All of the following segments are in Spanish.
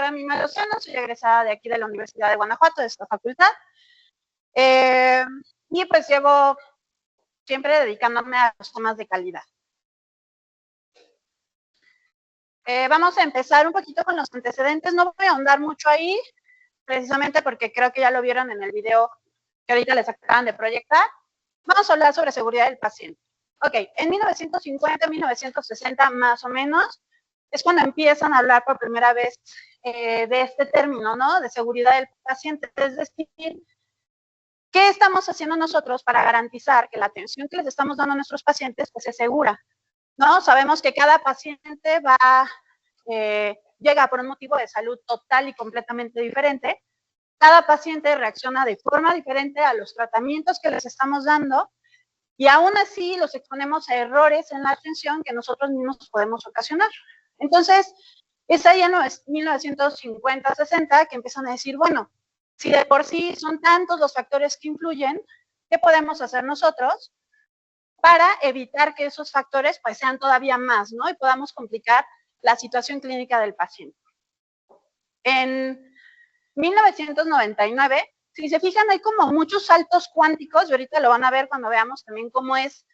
doctora Mima Lozano, soy egresada de aquí de la Universidad de Guanajuato, de esta facultad. Y pues llevo siempre dedicándome a los temas de calidad. Vamos a empezar un poquito con los antecedentes. No voy a ahondar mucho ahí, precisamente porque creo que ya lo vieron en el video que ahorita les acaban de proyectar. Vamos a hablar sobre seguridad del paciente. Ok, en 1950, 1960 más o menos, es cuando empiezan a hablar por primera vez de este término, ¿no? De seguridad del paciente. Es decir, ¿qué estamos haciendo nosotros para garantizar que la atención que les estamos dando a nuestros pacientes pues, es segura? ¿No? Sabemos que cada paciente llega por un motivo de salud total y completamente diferente. Cada paciente reacciona de forma diferente a los tratamientos que les estamos dando y aún así los exponemos a errores en la atención que nosotros mismos podemos ocasionar. Entonces, es ahí en 1950, 60 que empiezan a decir, bueno, si de por sí son tantos los factores que influyen, ¿qué podemos hacer nosotros para evitar que esos factores pues sean todavía más, ¿no? Y podamos complicar la situación clínica del paciente. En 1999, si se fijan, hay como muchos saltos cuánticos, y ahorita lo van a ver cuando veamos también cómo es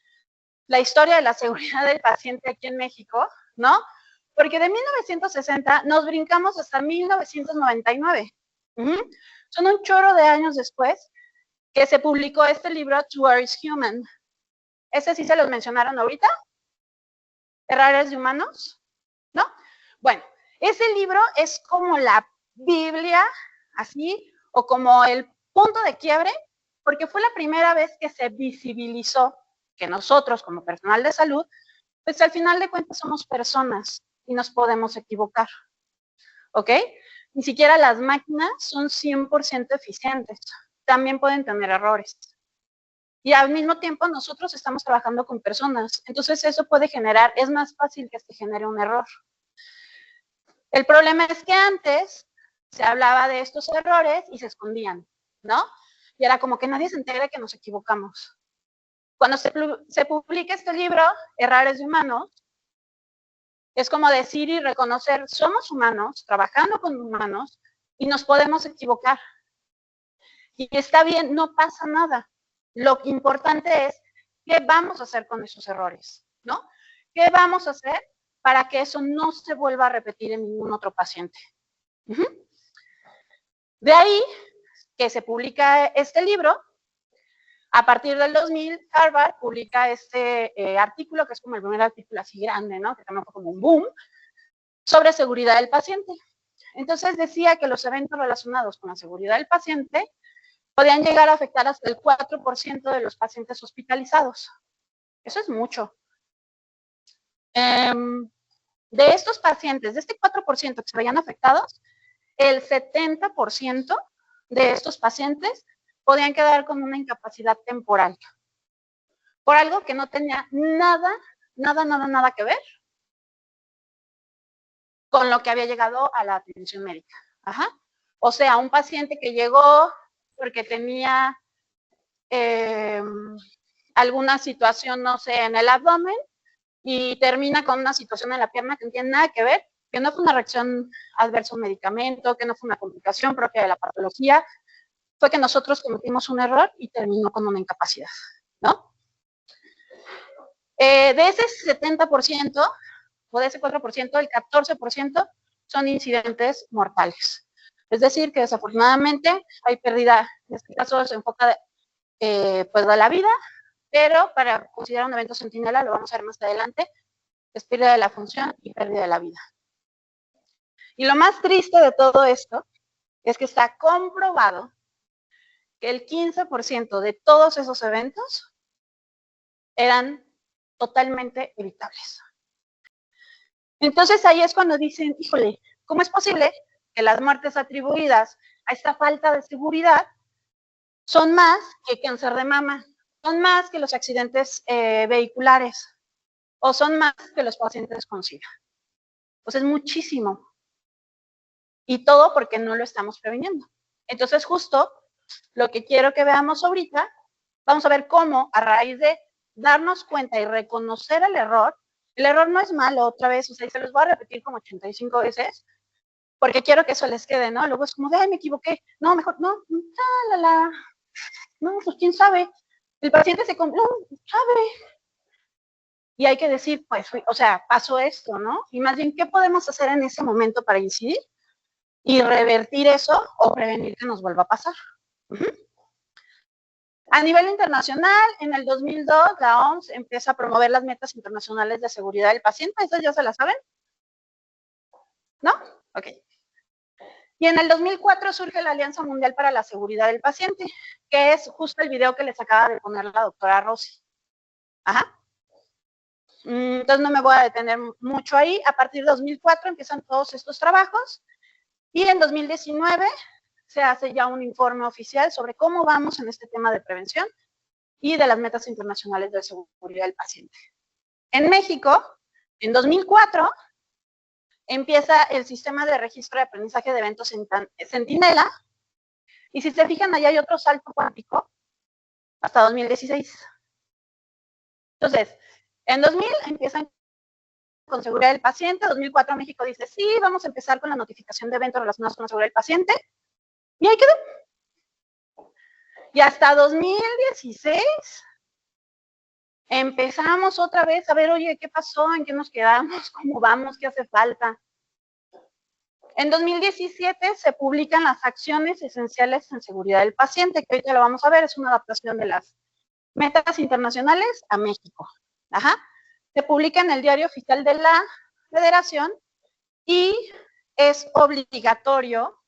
la historia de la seguridad del paciente aquí en México, ¿no? Porque de 1960 nos brincamos hasta 1999. Son un chorro de años después que se publicó este libro, To Err is Human. ¿Ese sí se los mencionaron ahorita? ¿Errores de humanos? ¿No? Bueno, ese libro es como la Biblia, así, o como el punto de quiebre, porque fue la primera vez que se visibilizó que nosotros, como personal de salud, pues al final de cuentas somos personas y nos podemos equivocar. ¿Ok? Ni siquiera las máquinas son 100% eficientes. También pueden tener errores. Y al mismo tiempo nosotros estamos trabajando con personas. Entonces eso puede generar, es más fácil que se genere un error. El problema es que antes se hablaba de estos errores y se escondían, ¿no? Y era como que nadie se entere que nos equivocamos. Cuando se publica este libro, Errores de Humanos, es como decir y reconocer, somos humanos, trabajando con humanos, y nos podemos equivocar. Y está bien, no pasa nada. Lo importante es, ¿qué vamos a hacer con esos errores? ¿No? ¿Qué vamos a hacer para que eso no se vuelva a repetir en ningún otro paciente? De ahí que se publica este libro. A partir del 2000, Harvard publica este artículo, que es como el primer artículo así grande, ¿no? Que también fue como un boom, sobre seguridad del paciente. Entonces decía que los eventos relacionados con la seguridad del paciente podían llegar a afectar hasta el 4% de los pacientes hospitalizados. Eso es mucho. De estos pacientes, de este 4% que se veían afectados, el 70% de estos pacientes podían quedar con una incapacidad temporal por algo que no tenía nada que ver con lo que había llegado a la atención médica. O sea, un paciente que llegó porque tenía alguna situación, no sé, en el abdomen y termina con una situación en la pierna que no tiene nada que ver, que no fue una reacción adversa a un medicamento, que no fue una complicación propia de la patología, fue que nosotros cometimos un error y terminó con una incapacidad, ¿no? De ese 70% o de ese 4%, el 14% son incidentes mortales. Es decir, que desafortunadamente hay pérdida, en este caso se enfoca pues de la vida, pero para considerar un evento centinela, lo vamos a ver más adelante, es pérdida de la función y pérdida de la vida. Y lo más triste de todo esto es que está comprobado que el 15% de todos esos eventos eran totalmente evitables. Entonces ahí es cuando dicen, híjole, ¿cómo es posible que las muertes atribuidas a esta falta de seguridad son más que cáncer de mama, son más que los accidentes vehiculares o son más que los pacientes con SIDA? Pues es muchísimo. Y todo porque no lo estamos previniendo. Entonces justo lo que quiero que veamos ahorita, vamos a ver cómo a raíz de darnos cuenta y reconocer el error no es malo otra vez, o sea, y se los voy a repetir como 85 veces, porque quiero que eso les quede, ¿no? Luego es como de, ay, me equivoqué. No, mejor, no, no, pues quién sabe. El paciente no, sabe. Y hay que decir, pues, o sea, pasó esto, ¿no? Y más bien, ¿qué podemos hacer en ese momento para incidir y revertir eso o prevenir que nos vuelva a pasar? A nivel internacional, en el 2002, la OMS empieza a promover las metas internacionales de seguridad del paciente. ¿Esas ya se las saben? ¿No? Ok. Y en el 2004 surge la Alianza Mundial para la Seguridad del Paciente, que es justo el video que les acaba de poner la doctora Rossi. Ajá. Entonces no me voy a detener mucho ahí. A partir de 2004 empiezan todos estos trabajos y en 2019 se hace ya un informe oficial sobre cómo vamos en este tema de prevención y de las metas internacionales de seguridad del paciente. En México, en 2004, empieza el sistema de registro de aprendizaje de eventos Centinela, y si se fijan, ahí hay otro salto cuántico hasta 2016. Entonces, en 2000 empiezan con seguridad del paciente, 2004 México dice, sí, vamos a empezar con la notificación de eventos relacionados con la seguridad del paciente, y ahí quedó. Y hasta 2016 empezamos otra vez a ver, oye, ¿qué pasó? ¿En qué nos quedamos? ¿Cómo vamos? ¿Qué hace falta? En 2017 se publican las acciones esenciales en seguridad del paciente, que ahorita lo vamos a ver, es una adaptación de las metas internacionales a México. Ajá. Se publica en el Diario Oficial de la Federación y es obligatorio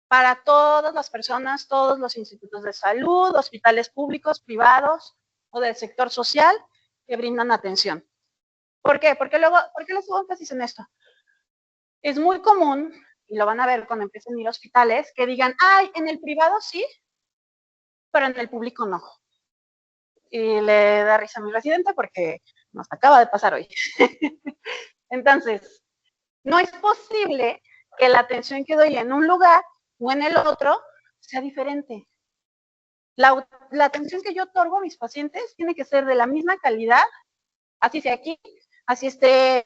para todas las personas, todos los institutos de salud, hospitales públicos, privados o del sector social que brindan atención. ¿Por qué? Porque luego, ¿por qué les hago énfasis en esto? Es muy común, y lo van a ver cuando empiecen a ir a hospitales, que digan, ay, en el privado sí, pero en el público no. Y le da risa a mi residente porque nos acaba de pasar hoy. Entonces, no es posible que la atención que doy en un lugar o en el otro sea diferente. La atención que yo otorgo a mis pacientes tiene que ser de la misma calidad, así sea aquí, así esté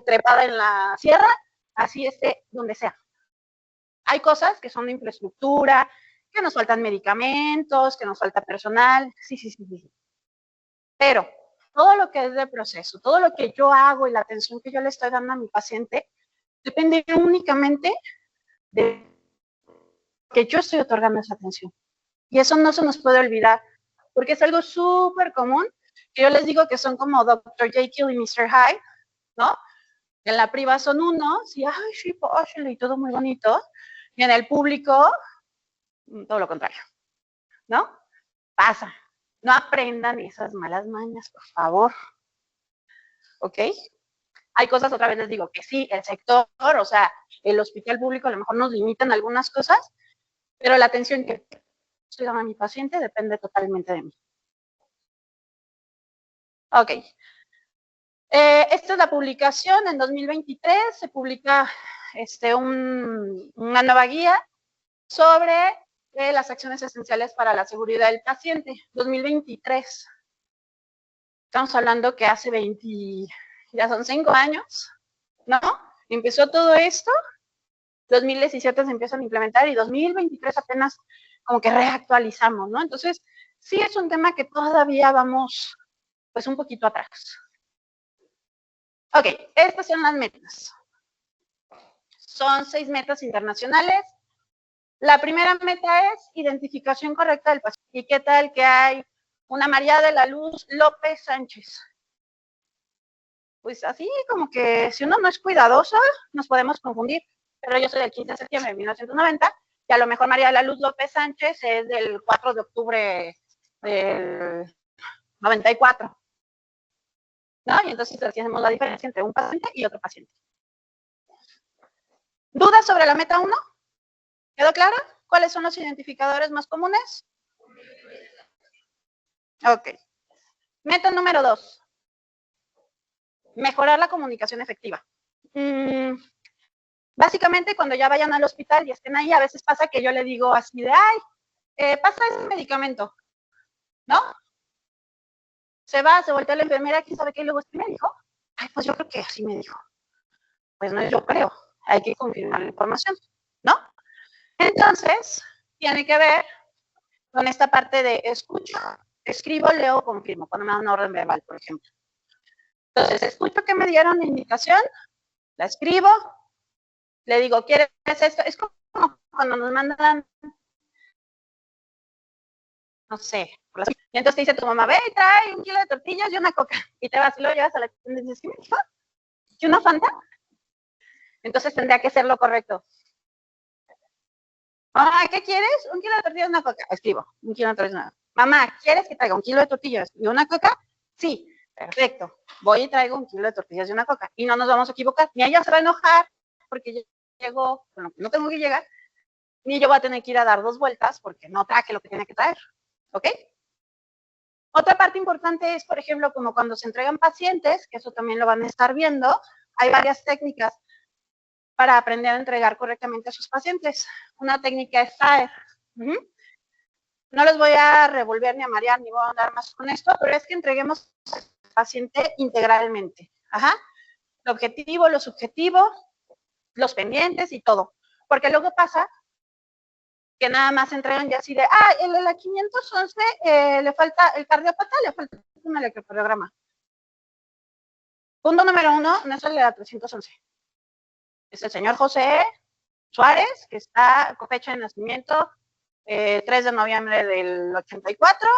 trepada en la sierra, así esté donde sea. Hay cosas que son de infraestructura, que nos faltan medicamentos, que nos falta personal, sí. Pero todo lo que es de proceso, todo lo que yo hago y la atención que yo le estoy dando a mi paciente, depende únicamente de que yo estoy otorgando esa atención. Y eso no se nos puede olvidar, porque es algo súper común, que yo les digo que son como Dr. Jekyll y Mr. Hyde, ¿no? En la priva son unos, y ay, sí, póshele, y todo muy bonito, y en el público, todo lo contrario, ¿no? Pasa. No aprendan esas malas mañas, por favor. ¿Ok? Hay cosas, otra vez les digo, que sí, el sector, o sea, el hospital público a lo mejor nos limitan algunas cosas, pero la atención que estoy dando a mi paciente depende totalmente de mí. Ok. Esta es la publicación. En 2023 se publica una nueva guía sobre las acciones esenciales para la seguridad del paciente. 2023. Estamos hablando que hace 20, ya son 5 años, ¿no? Empezó todo esto, 2017 se empiezan a implementar y 2023 apenas como que reactualizamos, ¿no? Entonces, sí es un tema que todavía vamos, pues, un poquito atrás. Ok, estas son las metas. Son 6 metas internacionales. La primera meta es identificación correcta del paciente. ¿Y qué tal que hay una María de la Luz López Sánchez? Pues así como que si uno no es cuidadosa, nos podemos confundir. Pero yo soy del 15 de septiembre de 1990 y a lo mejor María de la Luz López Sánchez es del 4 de octubre del 94. ¿No? Y entonces hacemos la diferencia entre un paciente y otro paciente. ¿Dudas sobre la meta 1? ¿Quedó clara? ¿Cuáles son los identificadores más comunes? Ok. Meta número 2. Mejorar la comunicación efectiva. Básicamente, cuando ya vayan al hospital y estén ahí, a veces pasa que yo le digo así de, ay, pasa ese medicamento, ¿no? Se va, se voltea la enfermera, ¿quién sabe qué? Y luego, ¿sí me dijo? Ay, pues yo creo que así me dijo. Pues no, yo creo. hay que confirmar la información, ¿no? Entonces, tiene que ver con esta parte de escucho, escribo, leo, confirmo, cuando me dan una orden verbal, por ejemplo. Entonces, escucho que me dieron la indicación, la escribo, le digo, ¿quieres esto? Es como cuando nos mandan, no sé, y entonces te dice tu mamá, ve y trae 1 kilo de tortillas y una coca, y te vas y lo llevas a la tienda y dices, ¿qué me dijo? ¿Y una Fanta? Entonces tendría que ser lo correcto. Mamá, ¿qué quieres? 1 kilo de tortillas y una coca. Escribo, 1 kilo de tortillas y una coca. Mamá, ¿quieres que traiga 1 kilo de tortillas y una coca? Sí, perfecto. Voy y traigo 1 kilo de tortillas y una coca. Y no nos vamos a equivocar. Ni ella se va a enojar porque llegó, bueno, no tengo que llegar, ni yo voy a tener que ir a dar 2 vueltas porque no traje lo que tiene que traer. ¿Ok? Otra parte importante es, por ejemplo, como cuando se entregan pacientes, que eso también lo van a estar viendo, hay varias técnicas para aprender a entregar correctamente a sus pacientes. Una técnica es SAER. No les voy a revolver ni a marear, ni voy a andar más con esto, pero es que entreguemos al paciente integralmente. Ajá. El objetivo, lo subjetivo, los pendientes y todo. Porque luego pasa que nada más entregan ya así de, el de la 511 le falta el cardiópata, le falta un electrocardiograma. Punto número 1, no es el de la 311. Es el señor José Suárez, que está con fecha de nacimiento 3 de noviembre del 84,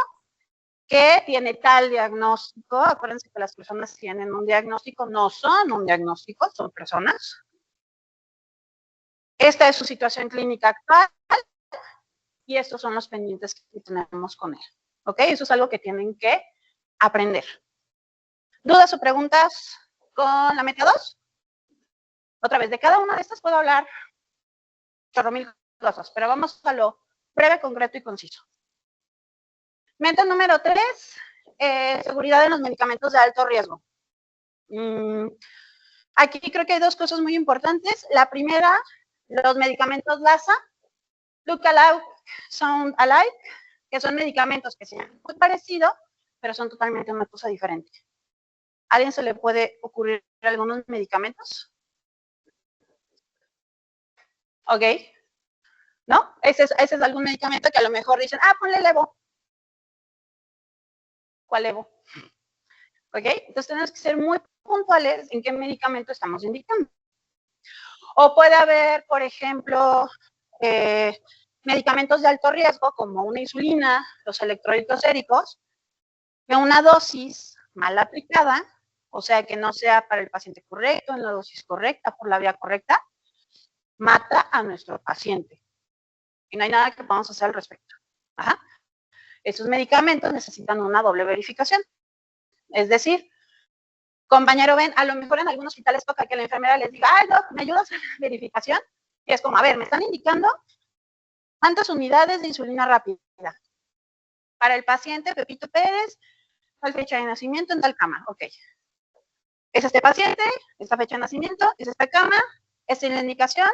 que tiene tal diagnóstico. Acuérdense que las personas tienen un diagnóstico, no son un diagnóstico, son personas. Esta es su situación clínica actual y estos son los pendientes que tenemos con él. ¿Ok? Eso es algo que tienen que aprender. ¿Dudas o preguntas con la meta 2? Otra vez, de cada una de estas puedo hablar chorro mil cosas, pero vamos a lo breve, concreto y conciso. Meta número 3, seguridad en los medicamentos de alto riesgo. Aquí creo que hay 2 cosas muy importantes. La primera, los medicamentos LASA, Look Alike, Sound Alike, que son medicamentos que se llaman muy parecidos, pero son totalmente una cosa diferente. ¿A alguien se le puede ocurrir algunos medicamentos? Ok. ¿No? Ese es algún medicamento que a lo mejor dicen, ponle Levo. ¿Cuál Levo? ¿Ok? Entonces tenemos que ser muy puntuales en qué medicamento estamos indicando. O puede haber, por ejemplo, medicamentos de alto riesgo, como una insulina, los electrolitos séricos, que una dosis mal aplicada, o sea, que no sea para el paciente correcto, en la dosis correcta, por la vía correcta, mata a nuestro paciente. Y no hay nada que podamos hacer al respecto. Ajá. Esos medicamentos necesitan una doble verificación. Es decir, compañero, ven, a lo mejor en algunos hospitales toca que la enfermera les diga, doc, ¿me ayudas a la verificación? Y es como, a ver, me están indicando ¿cuántas unidades de insulina rápida? Para el paciente Pepito Pérez, tal fecha de nacimiento en tal cama. Ok. Es este paciente, esta fecha de nacimiento, es esta cama, esta es la indicación.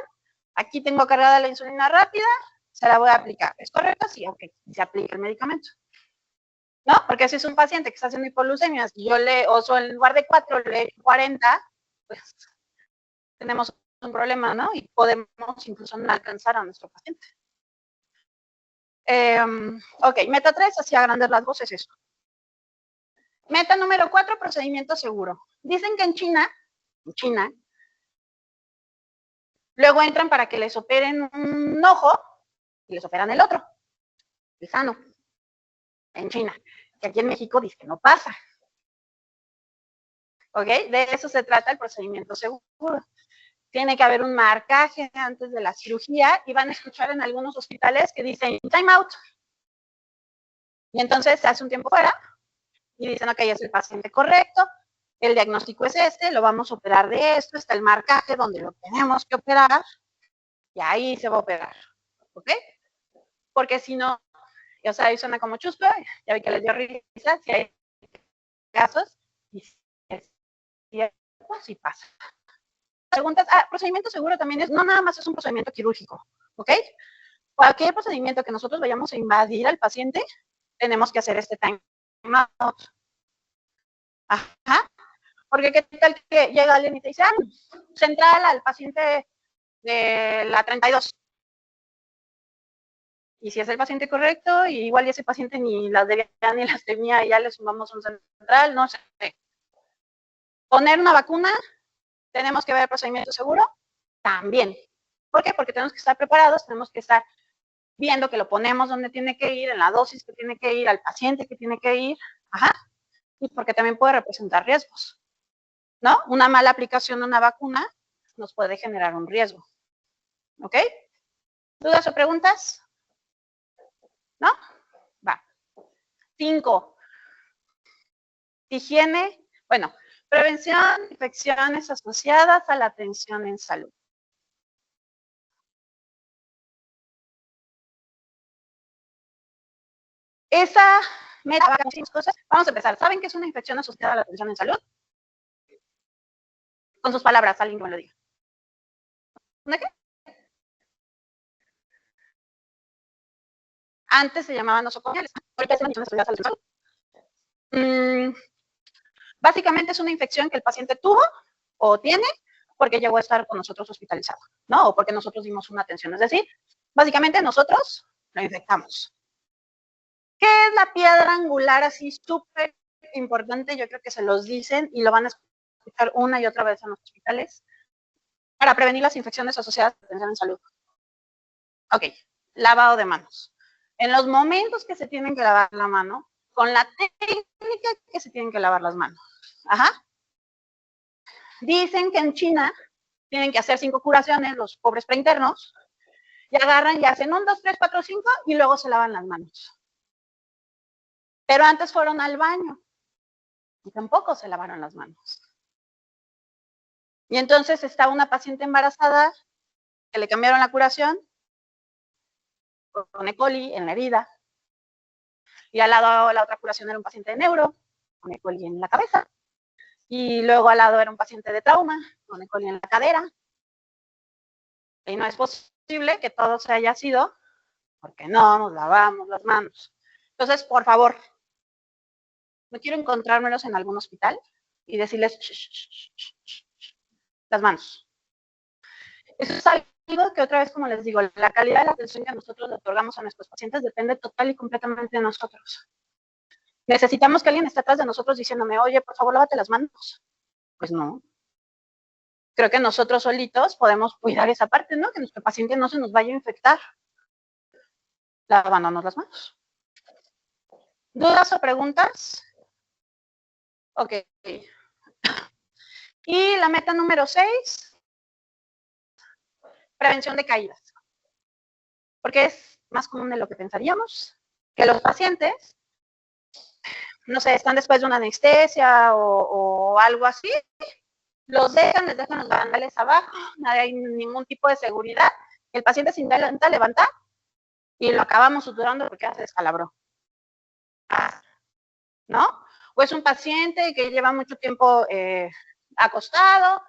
Aquí tengo cargada la insulina rápida, se la voy a aplicar. ¿Es correcto? Sí, ok. Se aplica el medicamento. ¿No? Porque si es un paciente que está haciendo hipoglucemias y yo le oso en lugar de 4, le echo 40, pues tenemos un problema, ¿no? Y podemos incluso no alcanzar a nuestro paciente. Ok, meta 3, así a grandes rasgos es esto. Meta número 4, procedimiento seguro. Dicen que en China, luego entran para que les operen un ojo y les operan el otro, el sano, en China. Que aquí en México dice que no pasa. ¿Ok? De eso se trata el procedimiento seguro. Tiene que haber un marcaje antes de la cirugía y van a escuchar en algunos hospitales que dicen time out. Y entonces se hace un tiempo fuera y dicen, ok, es el paciente correcto, el diagnóstico es este, lo vamos a operar de esto, está el marcaje donde lo tenemos que operar y ahí se va a operar. ¿Ok? Porque si no, o sea, ahí suena como chusco, ya vi que les dio risa, si hay casos, y sí pasa. Preguntas, procedimiento seguro también es, no nada más es un procedimiento quirúrgico, ¿ok? Cualquier procedimiento que nosotros vayamos a invadir al paciente, tenemos que hacer este time out. Ajá. Porque qué tal que llega alguien y te dice, central al paciente de la 32. Y si es el paciente correcto, y igual ese paciente ni las debía ni las tenía, y ya le sumamos un central, no sé. Poner una vacuna, tenemos que ver el procedimiento seguro, también. ¿Por qué? Porque tenemos que estar preparados, tenemos que estar viendo que lo ponemos donde tiene que ir, en la dosis que tiene que ir, al paciente que tiene que ir, ajá, y porque también puede representar riesgos, ¿no? Una mala aplicación de una vacuna nos puede generar un riesgo, ¿ok? ¿Dudas o preguntas? ¿No? Va. 5. Higiene, bueno, prevención de infecciones asociadas a la atención en salud. Esa meta va a muchas cosas. Vamos a empezar. ¿Saben qué es una infección asociada a la atención en salud? Con sus palabras, alguien que me lo diga. ¿Una qué? Antes se llamaban nosocomiales. Ahorita es una infección asociada a la atención en salud. Básicamente es una infección que el paciente tuvo o tiene porque llegó a estar con nosotros hospitalizado, ¿no? O porque nosotros dimos una atención. Es decir, básicamente nosotros lo infectamos. ¿Qué es la piedra angular así súper importante? Yo creo que se los dicen y lo van a escuchar una y otra vez en los hospitales para prevenir las infecciones asociadas a la atención en salud. Ok, lavado de manos. En los momentos que se tienen que lavar la mano, con la técnica que se tienen que lavar las manos. Ajá. Dicen que en China tienen que hacer 5 curaciones, los pobres preinternos, y agarran y hacen 1, 2, 3, 4, 5 y luego se lavan las manos. Pero antes fueron al baño y tampoco se lavaron las manos. Y entonces estaba una paciente embarazada que le cambiaron la curación con E. coli en la herida. Y al lado la otra curación era un paciente de neuro, con E. coli en la cabeza. Y luego al lado era un paciente de trauma, con E. coli en la cadera. Y no es posible que todo se haya sido porque no nos lavamos las manos. Entonces, por favor, no quiero encontrármelos en algún hospital y decirles las manos. Eso es algo que otra vez, como les digo, la calidad de la atención que nosotros le otorgamos a nuestros pacientes depende total y completamente de nosotros. Necesitamos que alguien esté atrás de nosotros diciéndome, oye, por favor, lávate las manos. Pues no. Creo que nosotros solitos podemos cuidar esa parte, ¿no? Que nuestro paciente no se nos vaya a infectar lavándonos las manos. ¿Dudas o preguntas? Ok. Y la meta número 6, prevención de caídas. Porque es más común de lo que pensaríamos, que los pacientes, no sé, están después de una anestesia o algo así, los dejan, les dejan los barandales abajo, no hay ningún tipo de seguridad, el paciente se intenta levantar y lo acabamos suturando porque ya se descalabró, ¿no? O es un paciente que lleva mucho tiempo acostado,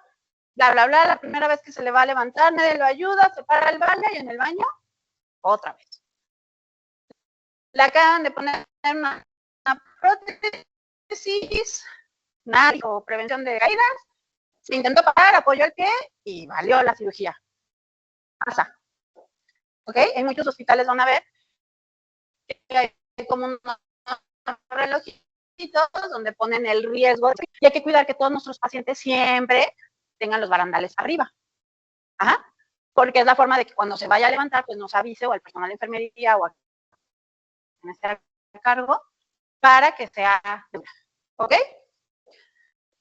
bla, bla, bla, la primera vez que se le va a levantar, nadie lo ayuda, se para el baño y en el baño, otra vez. Le acaban de poner una prótesis, nada, o prevención de caídas, se intentó parar, apoyó el pie y valió la cirugía. Pasa. ¿Ok? En muchos hospitales van a ver que hay como unos relojitos donde ponen el riesgo y hay que cuidar que todos nuestros pacientes siempre tengan los barandales arriba. Ajá. Porque es la forma de que cuando se vaya a levantar, pues nos avise o al personal de enfermería o a quien esté a cargo para que sea, ¿ok?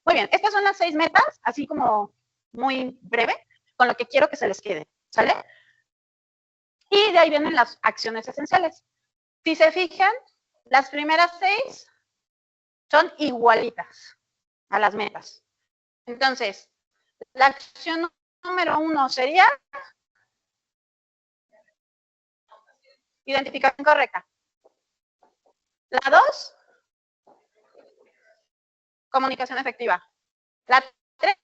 Muy bien, estas son las 6 metas, así como muy breve, con lo que quiero que se les quede, ¿sale? Y de ahí vienen las acciones esenciales. Si se fijan, las primeras 6 son igualitas a las metas. Entonces, la acción número 1 sería identificación correcta. La 2, comunicación efectiva. La 3,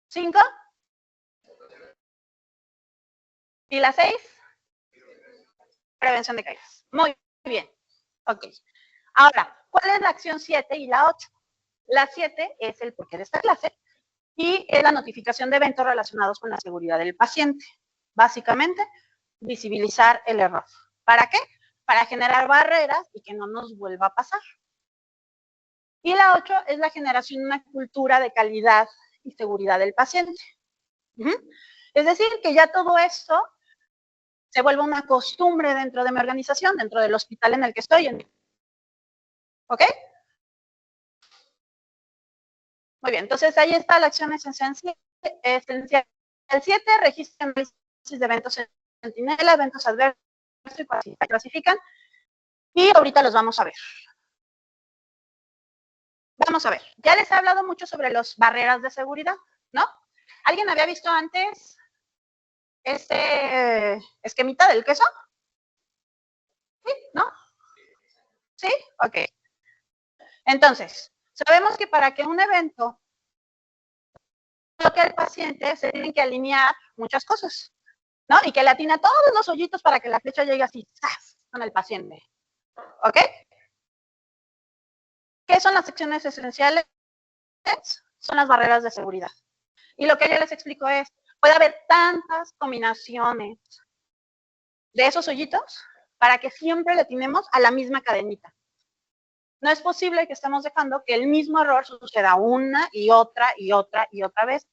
5 y la 6, prevención de caídas. Muy bien. Ok. Ahora, ¿Cuál es la acción 7 y la 8? La 7 es el porqué de esta clase y es la notificación de eventos relacionados con la seguridad del paciente. Básicamente, visibilizar el error. ¿Para qué? Para generar barreras y que no nos vuelva a pasar. Y la 8 es la generación de una cultura de calidad y seguridad del paciente. Es decir, que ya todo esto se vuelve una costumbre dentro de mi organización, dentro del hospital en el que estoy. ¿Ok? Muy bien, entonces ahí está la acción esencial 7, registra análisis de eventos sentinela, eventos adversos y clasifican. Y ahorita los vamos a ver. Vamos a ver, ya les he hablado mucho sobre las barreras de seguridad, ¿no? ¿Alguien había visto antes este esquemita del queso? ¿Sí? ¿No? ¿Sí? Ok. Entonces, sabemos que para que un evento toque al paciente se tienen que alinear muchas cosas, ¿no? Y que le atina todos los hoyitos para que la flecha llegue así, ¡zas!, con el paciente. ¿Ok? ¿Qué son las secciones esenciales? Son las barreras de seguridad. Y lo que yo les explico es, puede haber tantas combinaciones de esos hoyitos para que siempre le atinemos a la misma cadenita. No es posible que estemos dejando que el mismo error suceda una y otra y otra y otra vez.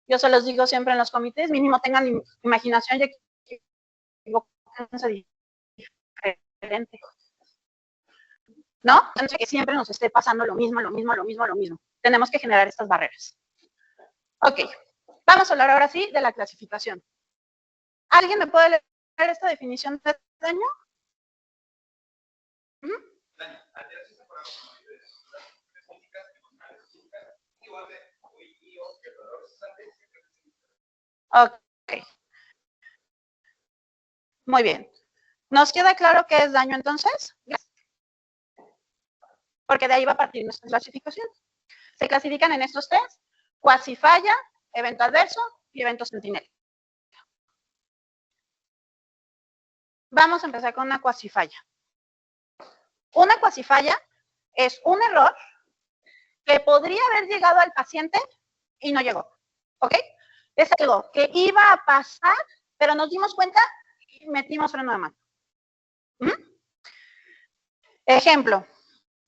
Yo se los digo siempre en los comités, mínimo tengan imaginación y equivóquense diferente. ¿No? Entonces, que siempre nos esté pasando lo mismo. Tenemos que generar estas barreras. Ok, vamos a hablar ahora sí de la clasificación. ¿Alguien me puede leer esta definición de daño? Ok. Muy bien. ¿Nos queda claro qué es daño entonces? Porque de ahí va a partir nuestra clasificación. Se clasifican en estos tres: cuasi falla, evento adverso y evento sentinela. Vamos a empezar con una cuasi falla. Una cuasi falla es un error que podría haber llegado al paciente y no llegó. ¿Ok? Es algo que iba a pasar, pero nos dimos cuenta y metimos freno de mano. Ejemplo,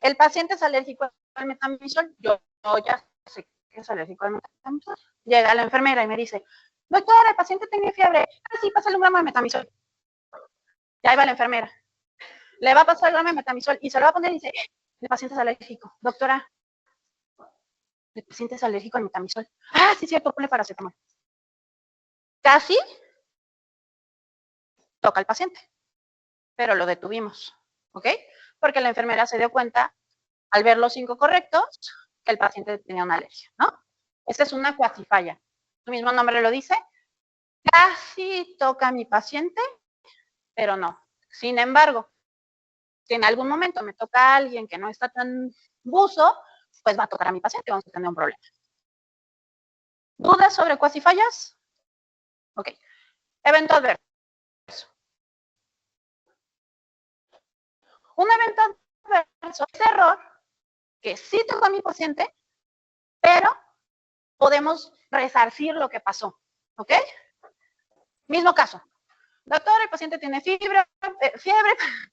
el paciente es alérgico al metamizol. Yo ya sé que es alérgico al metamizol. Llega la enfermera y me dice, doctora, el paciente tiene fiebre. Ah, sí, pásale un gramo de metamizol. Ya va la enfermera. Le va a pasar el gramo de metamizol y se lo va a poner y dice, el paciente es alérgico. Doctora, el paciente es alérgico al metamizol. Ah, sí, cierto, ponle paracetamol. Casi toca al paciente, pero lo detuvimos, ¿ok? Porque la enfermera se dio cuenta, al ver los 5 correctos, que el paciente tenía una alergia, ¿no? Esta es una cuasi falla. Su mismo nombre lo dice. Casi toca a mi paciente, pero no. Sin embargo, si en algún momento me toca a alguien que no está tan buzo, pues va a tocar a mi paciente, vamos a tener un problema. ¿Dudas sobre cuasi fallas? Ok. Evento adverso. Un evento adverso es error que sí tocó a mi paciente, pero podemos resarcir lo que pasó. ¿Ok? Mismo caso. Doctor, el paciente tiene fiebre,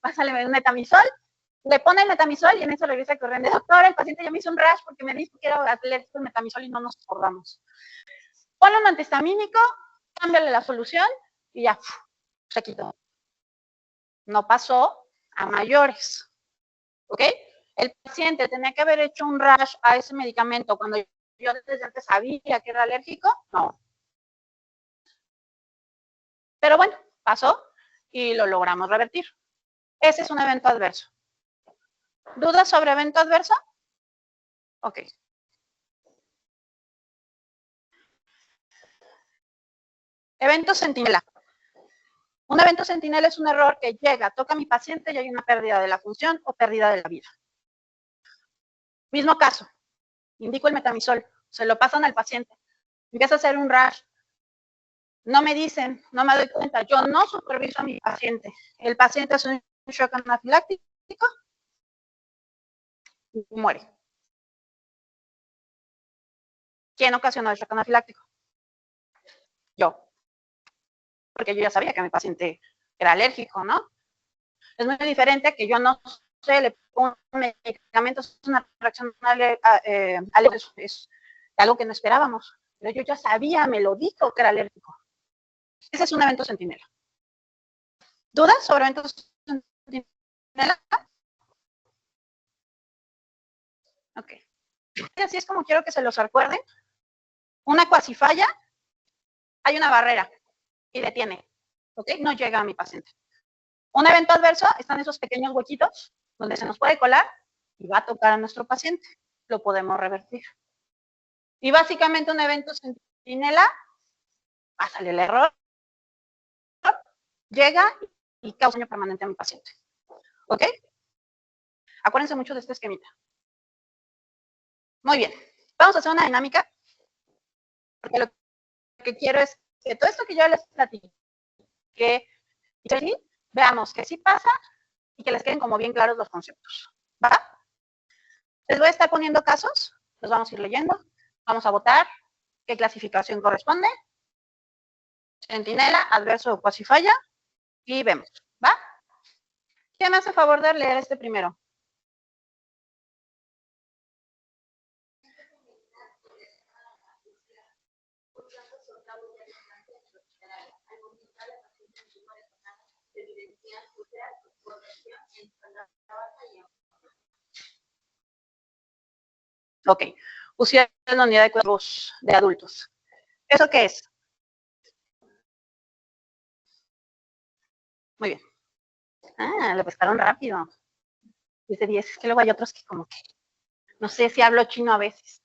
pásale un metamizol, le pone el metamizol y en eso le dice corriente, doctor, el paciente ya me hizo un rash porque me dijo que era alérgico al metamizol y no nos acordamos. Ponle un antihistamínico, cámbiale la solución y ya, se quitó. No pasó a mayores. ¿Ok? El paciente tenía que haber hecho un rash a ese medicamento cuando yo desde antes sabía que era alérgico, no. Pero bueno, pasó y lo logramos revertir. Ese es un evento adverso. ¿Dudas sobre evento adverso? Ok. Evento centinela. Un evento centinela es un error que llega, toca a mi paciente y hay una pérdida de la función o pérdida de la vida. Mismo caso. Indico el metamizol. Se lo pasan al paciente. Empieza a hacer un rash. No me dicen, no me doy cuenta. Yo no superviso a mi paciente. El paciente es un shock anafiláctico. y muere. ¿Quién ocasionó el shock anafiláctico? Yo. Porque yo ya sabía que mi paciente era alérgico, ¿no? Es muy diferente a que yo no sé, le pongo medicamentos, es una reacción es algo que no esperábamos. Pero yo ya sabía, me lo dijo que era alérgico. Ese es un evento centinela. ¿Dudas sobre eventos centinela? Ok. Y así es como quiero que se los recuerden. Una cuasifalla, hay una barrera y detiene. ¿Ok? No llega a mi paciente. Un evento adverso, están esos pequeños huequitos donde se nos puede colar y va a tocar a nuestro paciente. Lo podemos revertir. Y básicamente un evento centinela, pásale el error, llega y causa daño permanente a mi paciente. ¿Ok? Acuérdense mucho de este esquemita. Muy bien. Vamos a hacer una dinámica, porque lo que quiero es que todo esto que yo les platiqué, veamos que sí pasa y que les queden como bien claros los conceptos. ¿Va? Les voy a estar poniendo casos, los vamos a ir leyendo, vamos a votar qué clasificación corresponde, centinela, adverso o cuasifalla, y vemos, ¿va? ¿Quién me hace favor de leer este primero? Ok, UCI en la unidad de cuidados de adultos. ¿Eso qué es? Muy bien. Ah, lo pescaron rápido. Dice 10, es que luego hay otros que como que, no sé si hablo chino a veces.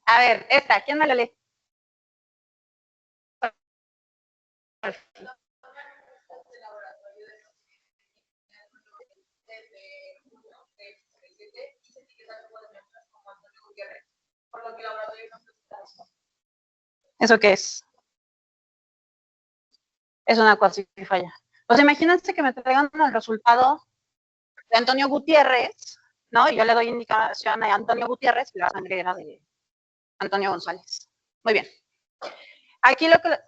A ver, esta, ¿quién me la lee? ¿Eso qué es? Es una cuasifalla. Pues imagínense que me traigan el resultado de Antonio Gutiérrez, ¿no? Y yo le doy indicación a Antonio Gutiérrez y la sangre era de Antonio González. Muy bien. Aquí lo que...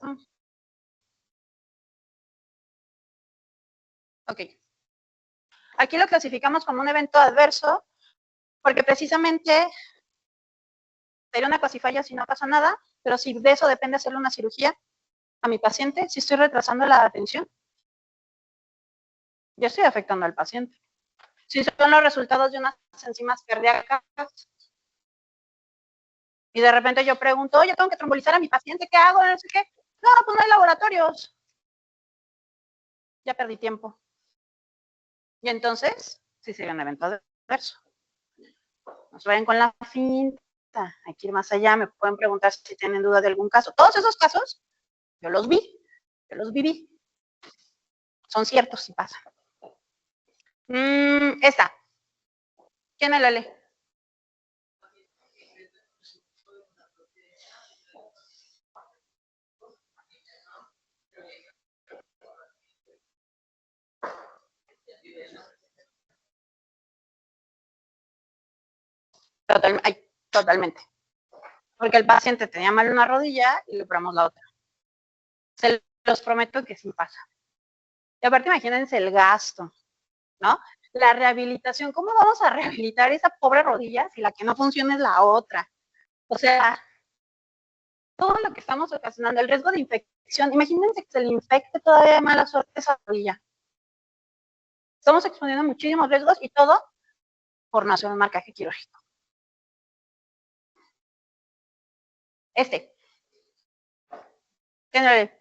Ok. Aquí lo clasificamos como un evento adverso porque precisamente sería una cuasifalla si no pasa nada, pero si de eso depende hacerle una cirugía a mi paciente, si estoy retrasando la atención, yo estoy afectando al paciente. Si son los resultados de unas enzimas cardíacas y de repente yo pregunto, oye, tengo que trombolizar a mi paciente, ¿qué hago? No sé qué. No, pues no hay laboratorios. Ya perdí tiempo. Y entonces, sí sería un evento adverso. Nos vayan con la finta, hay que ir más allá, me pueden preguntar si tienen duda de algún caso. Todos esos casos, yo los vi, yo los viví. Son ciertos si pasan. Esta. ¿Quién me la lee? Totalmente. Porque el paciente tenía mal una rodilla y le operamos la otra. Se los prometo que sí pasa. Y aparte, imagínense el gasto, ¿no? La rehabilitación, ¿cómo vamos a rehabilitar esa pobre rodilla si la que no funciona es la otra? O sea, todo lo que estamos ocasionando, el riesgo de infección, imagínense que se le infecte todavía de mala suerte esa rodilla. Estamos exponiendo muchísimos riesgos y todo por no hacer un marcaje quirúrgico. Este. Tiene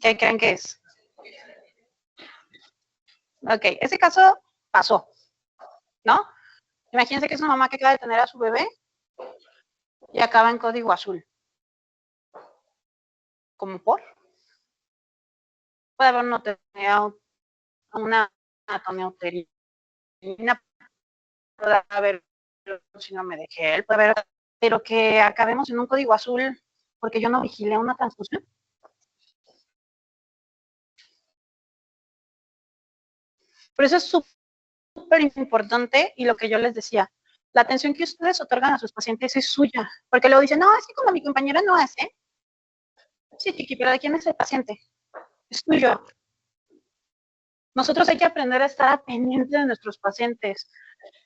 ¿Qué creen que es? Ok, ese caso pasó, ¿no? Imagínense que es una mamá que acaba de tener a su bebé y acaba en código azul. ¿Cómo por? Puede haber una toneuterina, puede haber síndrome de gel, puede haber, pero que acabemos en un código azul porque yo no vigilé una transfusión. Por eso es súper importante y lo que yo les decía, la atención que ustedes otorgan a sus pacientes es suya, porque luego dicen, no, es que como mi compañera no hace. Sí, Chiqui, pero ¿de quién es el paciente? Es tuyo. Nosotros hay que aprender a estar pendientes de nuestros pacientes,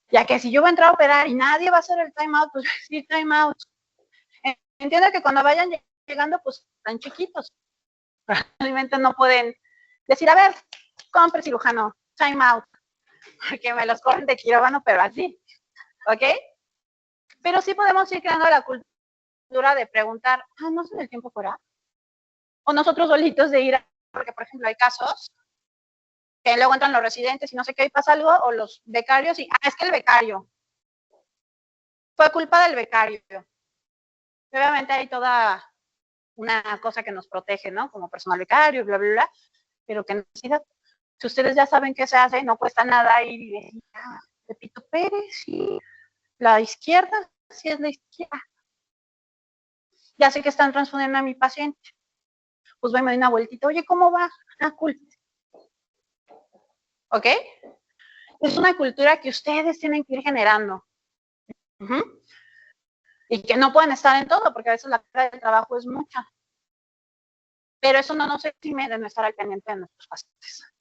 ya que si yo voy a entrar a operar y nadie va a hacer el time out, pues sí, time out. Entiendo que cuando vayan llegando, pues están chiquitos, probablemente no pueden decir, a ver, compre cirujano, time out, porque me los corren de quirófano, pero así, ¿ok? Pero sí podemos ir creando la cultura de preguntar, ¿no sé el tiempo fuera? O nosotros solitos de ir, porque por ejemplo hay casos que luego entran los residentes y no sé qué, y pasa algo, o los becarios, y, es que el becario, fue culpa del becario. Obviamente hay toda una cosa que nos protege, ¿no? Como personal becario, bla, bla, bla, pero que necesidad. Si ustedes ya saben qué se hace, no cuesta nada ir y decir, Pepito Pérez, sí, la izquierda, sí es la izquierda. Ya sé que están transfundiendo a mi paciente. Pues voy a dar una vueltita, oye, ¿cómo va? Cool. ¿Ok? Es una cultura que ustedes tienen que ir generando. Y que no pueden estar en todo, porque a veces la carga de trabajo es mucha. Pero eso no nos exime de no estar al pendiente de nuestros pacientes.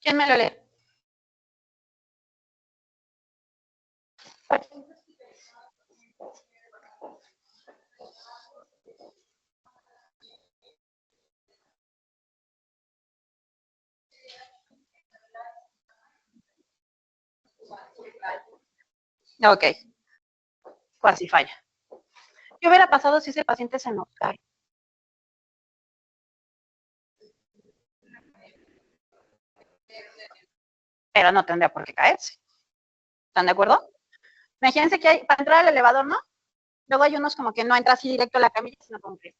¿Quién me lo lee? Ok, casi falla. ¿Qué hubiera pasado si ese paciente se nos cae? Pero no tendría por qué caerse. ¿Están de acuerdo? Imagínense que hay, para entrar al elevador, ¿no? Luego hay unos como que no entra así directo a la camilla, sino como que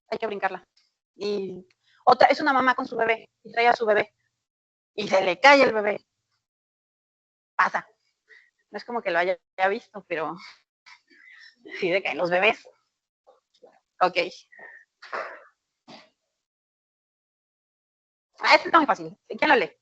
hay que brincarla. Y otra, es una mamá con su bebé y trae a su bebé y se le cae el bebé. Pasa. No es como que lo haya visto, pero sí de caen los bebés. Ok. Este está muy fácil. ¿Quién lo lee?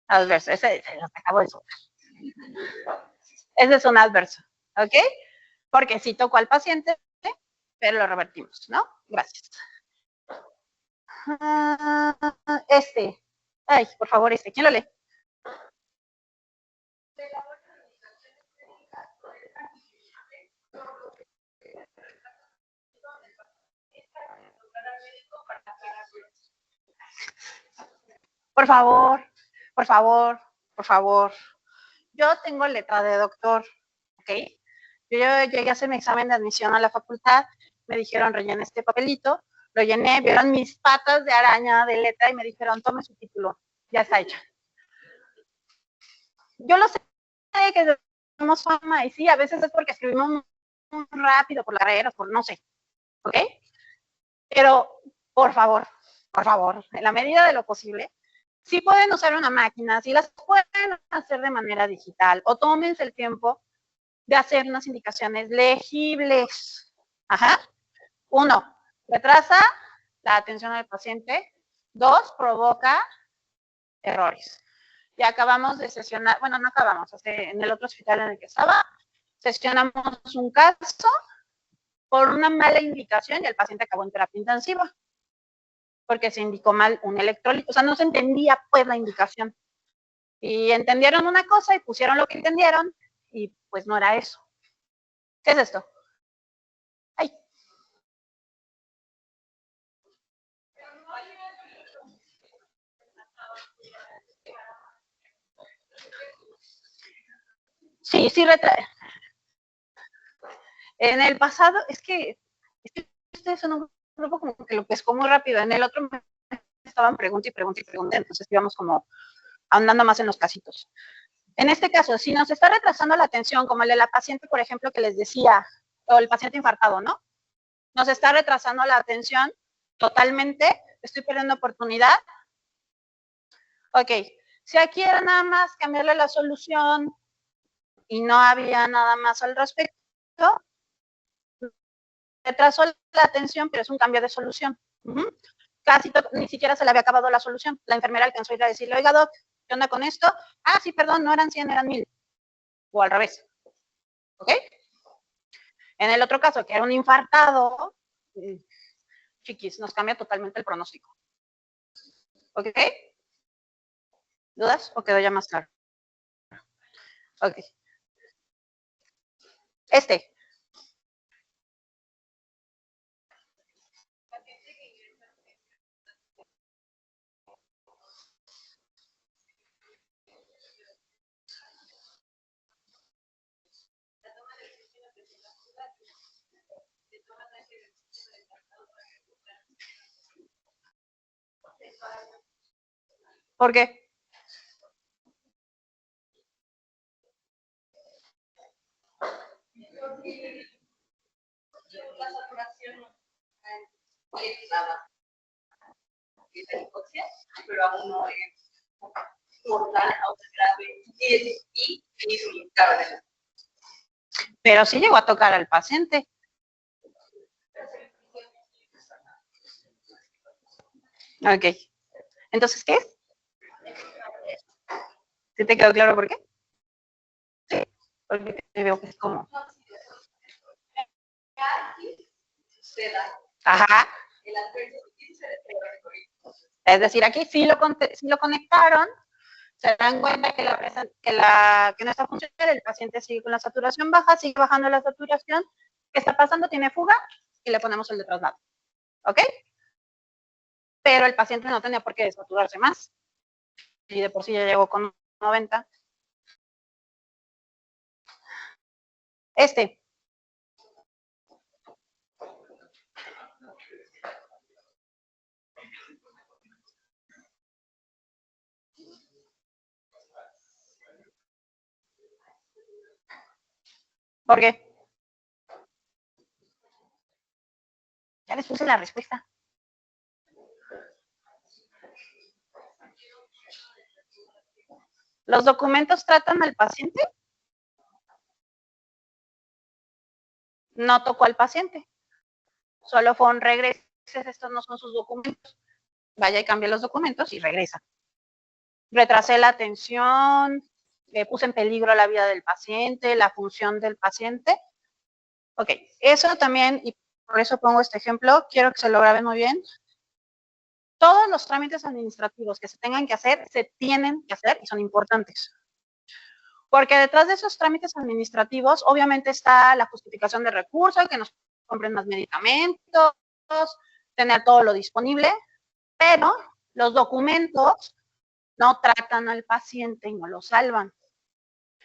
Adverso. Ese se los acabo de soltar. Ese es un adverso. ¿Ok? Porque sí tocó al paciente, pero lo revertimos, ¿no? Gracias. Ay, por favor, ¿quién lo lee? Por favor, por favor, por favor. Yo tengo letra de doctor, ¿ok? Yo llegué a hacer mi examen de admisión a la facultad, me dijeron, rellena este papelito, lo llené, vieron mis patas de araña de letra y me dijeron, tome su título, ya está hecha. Yo lo sé que tenemos fama y sí, a veces es porque escribimos muy rápido por la carrera, por no sé, ¿ok? Pero, por favor, en la medida de lo posible, si pueden usar una máquina, si las pueden hacer de manera digital o tómense el tiempo de hacer unas indicaciones legibles. Ajá. 1, retrasa la atención al paciente. 2, provoca errores. Ya acabamos de sesionar, bueno, no acabamos, en el otro hospital en el que estaba, sesionamos un caso por una mala indicación y el paciente acabó en terapia intensiva porque se indicó mal un electrolito, o sea, no se entendía pues la indicación. Y entendieron una cosa y pusieron lo que entendieron y pues no era eso. ¿Qué es esto? Ay, Sí, sí, en el pasado, es que ustedes son un grupo como que lo pescó muy rápido. En el otro me estaban pregunta y pregunta y pregunta, entonces íbamos como ahondando más en los casitos. En este caso, si nos está retrasando la atención, como el de la paciente, por ejemplo, que les decía, o el paciente infartado, ¿no? Nos está retrasando la atención totalmente, estoy perdiendo oportunidad. Ok, si aquí era nada más cambiarle la solución y no había nada más al respecto, retrasó la atención, pero es un cambio de solución. Casi ni siquiera se le había acabado la solución. La enfermera alcanzó a ir a decirle, oiga, doc, ¿qué onda con esto? Ah, sí, perdón, no eran 100, eran 1000. O al revés. ¿Ok? En el otro caso, que era un infartado, chiquis, nos cambia totalmente el pronóstico. ¿Ok? ¿Dudas o quedó ya más claro? Ok. ¿Por qué? La saturación elevada de la hipoxia, pero aún no es mortal o grave y insuficable. Pero sí llegó a tocar al paciente. Ok. Entonces, ¿qué es? ¿Sí te quedó claro por qué? Sí, porque te veo que es como. Ajá. Es decir, aquí sí lo conectaron, se dan cuenta que no está funcionando, el paciente sigue con la saturación baja, sigue bajando la saturación, ¿qué está pasando? Tiene fuga y le ponemos el de traslado. ¿Ok? Pero el paciente no tenía por qué desaturarse más. Y de por sí ya llegó con 90. ¿Por qué? Ya les puse la respuesta. ¿Los documentos tratan al paciente? No tocó al paciente. Solo fue un regreso. Estos no son sus documentos. Vaya y cambie los documentos y regresa. Retrasé la atención, puse en peligro la vida del paciente, la función del paciente. Ok, eso también, y por eso pongo este ejemplo, quiero que se lo graben muy bien. Todos los trámites administrativos que se tengan que hacer, se tienen que hacer y son importantes. Porque detrás de esos trámites administrativos, obviamente está la justificación de recursos, que nos compren más medicamentos, tener todo lo disponible, pero los documentos no tratan al paciente y no lo salvan.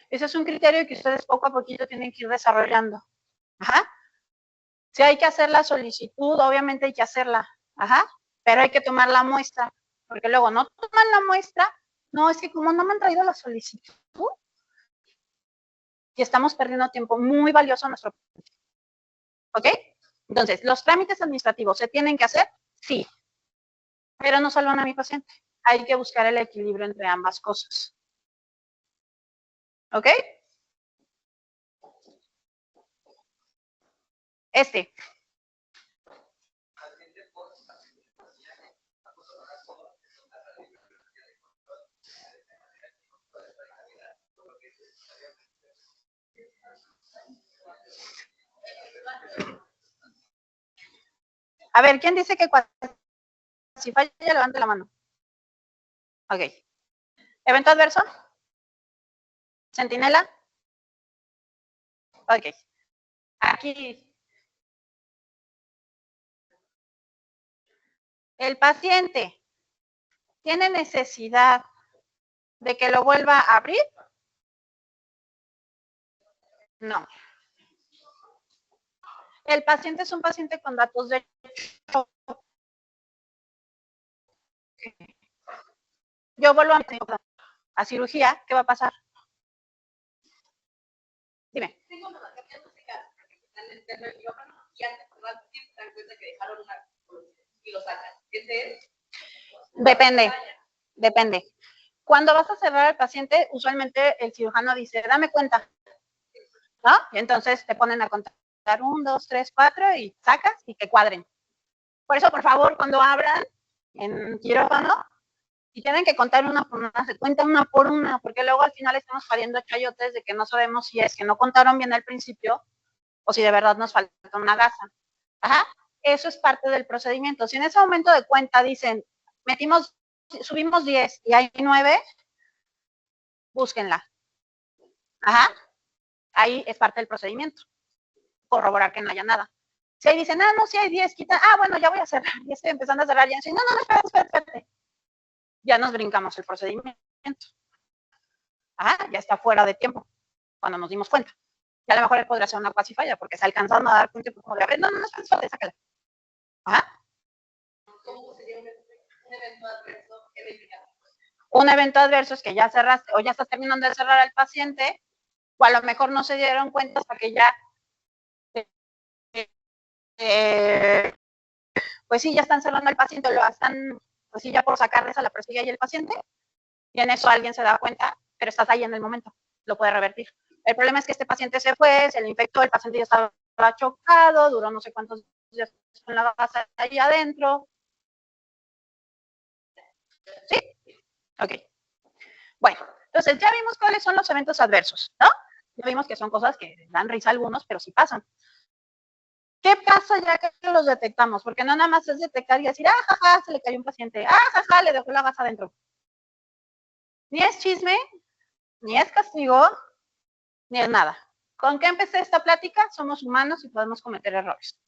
Ese es un criterio que ustedes poco a poquito tienen que ir desarrollando. Ajá. Si hay que hacer la solicitud, obviamente hay que hacerla. Ajá. Pero hay que tomar la muestra, porque luego no toman la muestra, no, es que como no me han traído la solicitud, y estamos perdiendo tiempo muy valioso a nuestro paciente. ¿Ok? Entonces, ¿los trámites administrativos se tienen que hacer? Sí, pero no salvan a mi paciente. Hay que buscar el equilibrio entre ambas cosas. ¿Ok? A ver, ¿quién dice que si falla, levante la mano? Ok. ¿Evento adverso? ¿Centinela? Ok. Aquí ¿El paciente tiene necesidad de que lo vuelva a abrir? No. El paciente es un paciente con datos de hecho. Yo vuelvo a cirugía, ¿qué va a pasar? Dime. Depende. Cuando vas a cerrar al paciente, usualmente el cirujano dice, dame cuenta, ¿no? Y entonces te ponen a contar 1, 2, 3, 4 y sacas y que cuadren. Por eso, por favor, cuando abran en quirófano, y tienen que contar una por una, se cuentan una por una, porque luego al final estamos pariendo chayotes de que no sabemos si es que no contaron bien al principio o si de verdad nos falta una gasa. Ajá. Eso es parte del procedimiento. Si en ese momento de cuenta dicen, subimos 10 y hay 9, búsquenla. Ajá. Ahí es parte del procedimiento. Corroborar que no haya nada. Si ahí dicen, no, si hay 10, quita, bueno, ya voy a cerrar, ya estoy empezando a cerrar, ya dicen, no, espérate. Ya nos brincamos el procedimiento. Ya está fuera de tiempo, cuando nos dimos cuenta. Y a lo mejor él podría ser una cuasifalla, porque se alcanzaron a dar cuenta, como de, a ver, no, espérate, sácala. ¿Cómo sería un evento adverso? Un evento adverso es que ya cerraste o ya estás terminando de cerrar al paciente, o a lo mejor no se dieron cuenta hasta que ya, pues sí, ya están cerrando al paciente, lo están, pues sí, ya por sacarles a la presiga y el paciente, y en eso alguien se da cuenta, pero estás ahí en el momento, lo puede revertir. El problema es que este paciente se fue, se le infectó, el paciente ya estaba chocado, duró no sé cuántos días con la gasa ahí adentro. ¿Sí? Ok. Bueno, entonces ya vimos cuáles son los eventos adversos, ¿no? Ya vimos que son cosas que dan risa a algunos, pero sí pasan. ¿Qué pasa ya que los detectamos? Porque no nada más es detectar y decir, jaja, se le cayó un paciente, jaja, le dejó la gasa adentro. Ni es chisme, ni es castigo, ni es nada. ¿Con qué empecé esta plática? Somos humanos y podemos cometer errores.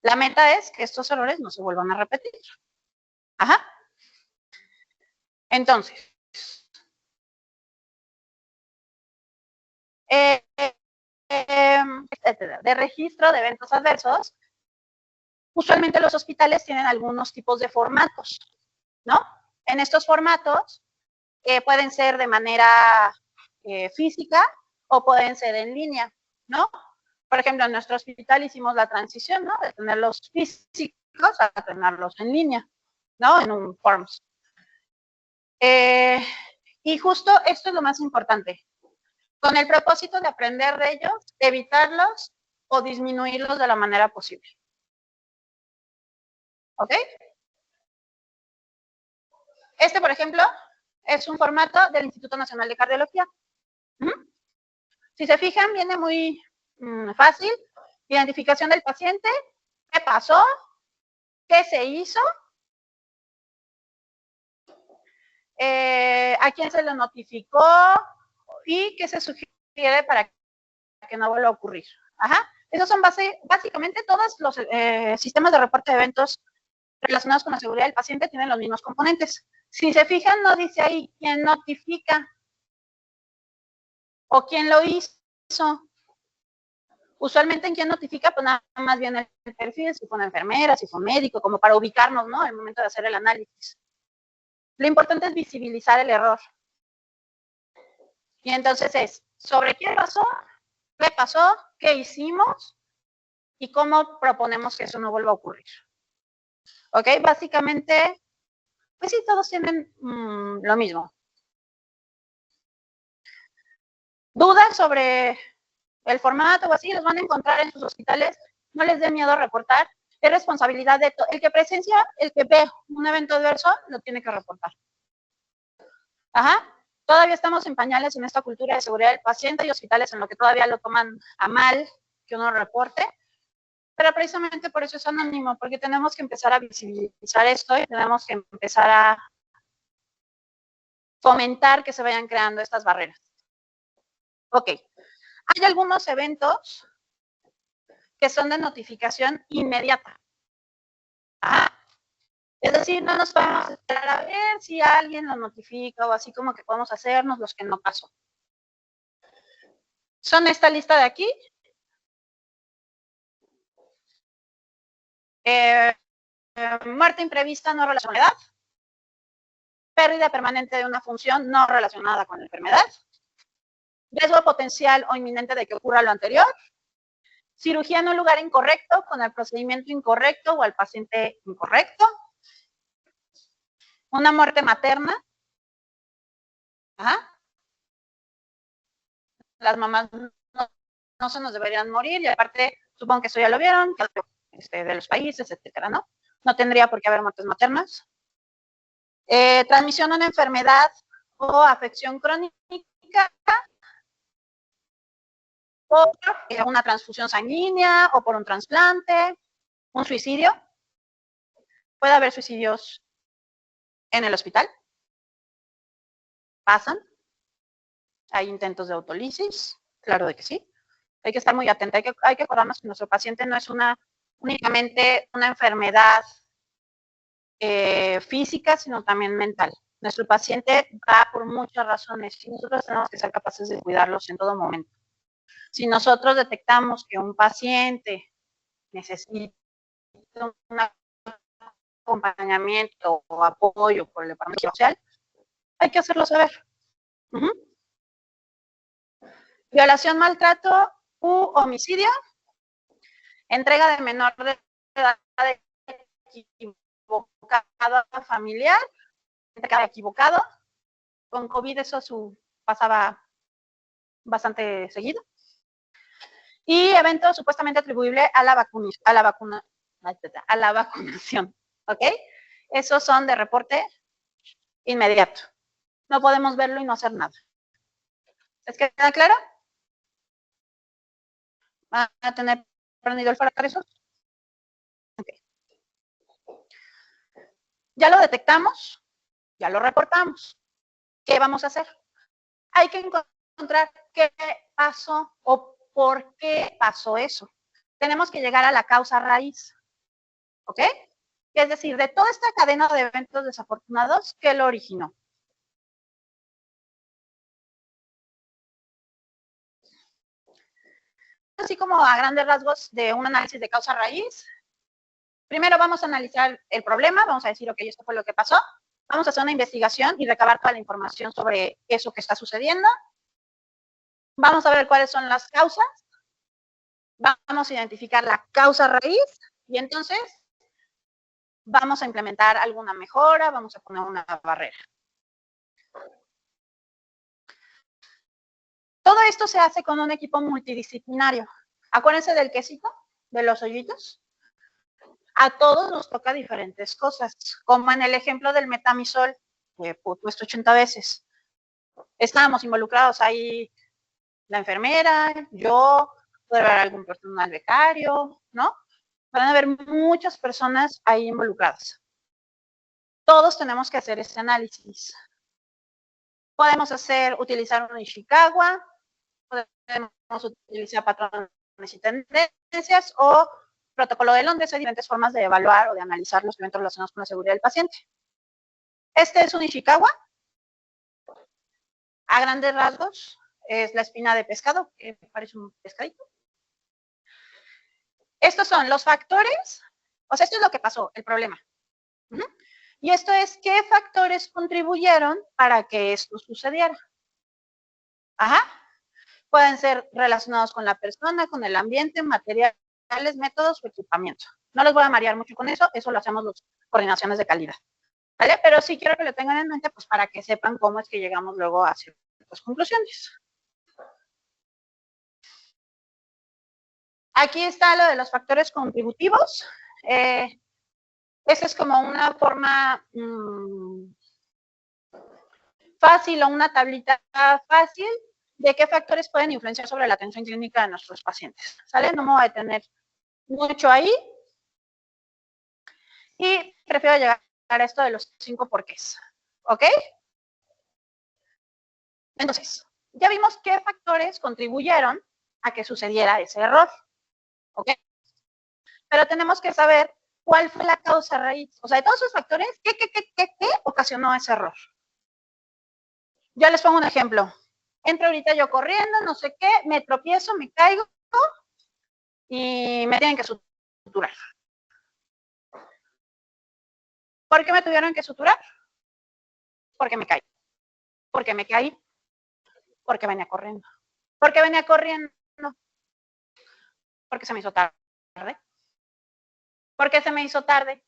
La meta es que estos errores no se vuelvan a repetir. Ajá. Entonces, de registro de eventos adversos, usualmente los hospitales tienen algunos tipos de formatos, ¿no? En estos formatos pueden ser de manera física o pueden ser en línea, ¿no? Por ejemplo, en nuestro hospital hicimos la transición, ¿no? De tenerlos físicos a tenerlos en línea, ¿no? En un Forms. Y justo esto es lo más importante, con el propósito de aprender de ellos, evitarlos o disminuirlos de la manera posible. ¿Ok? Este, por ejemplo, es un formato del Instituto Nacional de Cardiología. Si se fijan, viene muy fácil. Identificación del paciente, qué pasó, qué se hizo, a quién se lo notificó y qué se sugiere para que no vuelva a ocurrir. Ajá. Esos son básicamente todos los sistemas de reporte de eventos relacionados con la seguridad del paciente tienen los mismos componentes. Si se fijan, no dice ahí quién notifica o quién lo hizo. Usualmente en quién notifica, pues nada más viene el perfil, si fue una enfermera, si fue un médico, como para ubicarnos, ¿no? En el momento de hacer el análisis. Lo importante es visibilizar el error. Y entonces es, ¿sobre qué pasó, qué hicimos y cómo proponemos que eso no vuelva a ocurrir? ¿Ok? Básicamente, pues sí, todos tienen lo mismo. ¿Dudas sobre el formato o así? Los van a encontrar en sus hospitales. No les dé miedo reportar. Es responsabilidad de todo. El que presencia, el que ve un evento adverso, lo tiene que reportar. Ajá. Todavía estamos en pañales en esta cultura de seguridad del paciente y hospitales en lo que todavía lo toman a mal que uno reporte. Pero precisamente por eso es anónimo, porque tenemos que empezar a visibilizar esto y tenemos que empezar a fomentar que se vayan creando estas barreras. Ok. Hay algunos eventos que son de notificación inmediata. Es decir, no nos podemos esperar a ver si alguien nos notifica o así como que podemos hacernos los que no pasó. Son esta lista de aquí. Muerte imprevista no relacionada con la edad. Pérdida permanente de una función no relacionada con la enfermedad. Riesgo potencial o inminente de que ocurra lo anterior. Cirugía en un lugar incorrecto, con el procedimiento incorrecto o al paciente incorrecto. Una muerte materna. Ajá. Las mamás no se nos deberían morir y aparte, supongo que eso ya lo vieron, de los países, etcétera, ¿no? No tendría por qué haber muertes maternas. Transmisión a una enfermedad o afección crónica por una transfusión sanguínea o por un trasplante, un suicidio. Puede haber suicidios en el hospital. Pasan. Hay intentos de autolisis, claro de que sí. Hay que estar muy atenta, hay que acordarnos que nuestro paciente no es únicamente una enfermedad física, sino también mental. Nuestro paciente va por muchas razones y nosotros tenemos que ser capaces de cuidarlos en todo momento. Si nosotros detectamos que un paciente necesita un acompañamiento o apoyo por el departamento social, hay que hacerlo saber. Violación, maltrato u homicidio. Entrega de menor de edad equivocado a familiar. Equivocado. Con COVID eso pasaba bastante seguido. Y evento supuestamente atribuible a la vacunación. ¿Ok? Esos son de reporte inmediato. No podemos verlo y no hacer nada. ¿Les queda claro? ¿Van a tener prendido el eso? Okay. Ya lo detectamos, ya lo reportamos. ¿Qué vamos a hacer? Hay que encontrar qué pasó o por qué pasó eso. Tenemos que llegar a la causa raíz. ¿Ok? Es decir, de toda esta cadena de eventos desafortunados, ¿qué lo originó? Así como a grandes rasgos de un análisis de causa raíz. Primero vamos a analizar el problema, vamos a decir, ok, esto fue lo que pasó. Vamos a hacer una investigación y recabar toda la información sobre eso que está sucediendo. Vamos a ver cuáles son las causas. Vamos a identificar la causa raíz y entonces vamos a implementar alguna mejora, vamos a poner una barrera. Todo esto se hace con un equipo multidisciplinario. Acuérdense del quesito, de los hoyitos. A todos nos toca diferentes cosas, como en el ejemplo del metamisol, que he puesto 80 veces. Estábamos involucrados ahí la enfermera, yo, puede haber algún personal becario, ¿no? Van a haber muchas personas ahí involucradas. Todos tenemos que hacer ese análisis. Podemos utilizar un Ishikawa, podemos utilizar patrones y tendencias o protocolo de Londres. Hay diferentes formas de evaluar o de analizar los eventos relacionados con la seguridad del paciente. Este es un Ishikawa. A grandes rasgos, es la espina de pescado, que parece un pescadito. Estos son los factores, o sea, esto es lo que pasó, el problema. Y esto es qué factores contribuyeron para que esto sucediera. Ajá. Pueden ser relacionados con la persona, con el ambiente, materiales, métodos o equipamiento. No les voy a marear mucho con eso lo hacemos las coordinaciones de calidad. ¿Vale? Pero sí quiero que lo tengan en mente, pues para que sepan cómo es que llegamos luego a ciertas conclusiones. Aquí está lo de los factores contributivos. Esa es como una forma fácil o una tablita fácil de qué factores pueden influenciar sobre la atención clínica de nuestros pacientes. ¿Sale? No me voy a detener mucho ahí. Y prefiero llegar a esto de los 5 porqués. ¿Ok? Entonces, ya vimos qué factores contribuyeron a que sucediera ese error. ¿Ok? Pero tenemos que saber cuál fue la causa raíz. O sea, de todos esos factores, ¿qué ocasionó ese error? Yo les pongo un ejemplo. Entro ahorita yo corriendo, no sé qué, me tropiezo, me caigo y me tienen que suturar. ¿Por qué me tuvieron que suturar? Porque me caí. Porque me caí. Porque venía corriendo. Porque venía corriendo. Porque se me hizo tarde. ¿Por qué se me hizo tarde?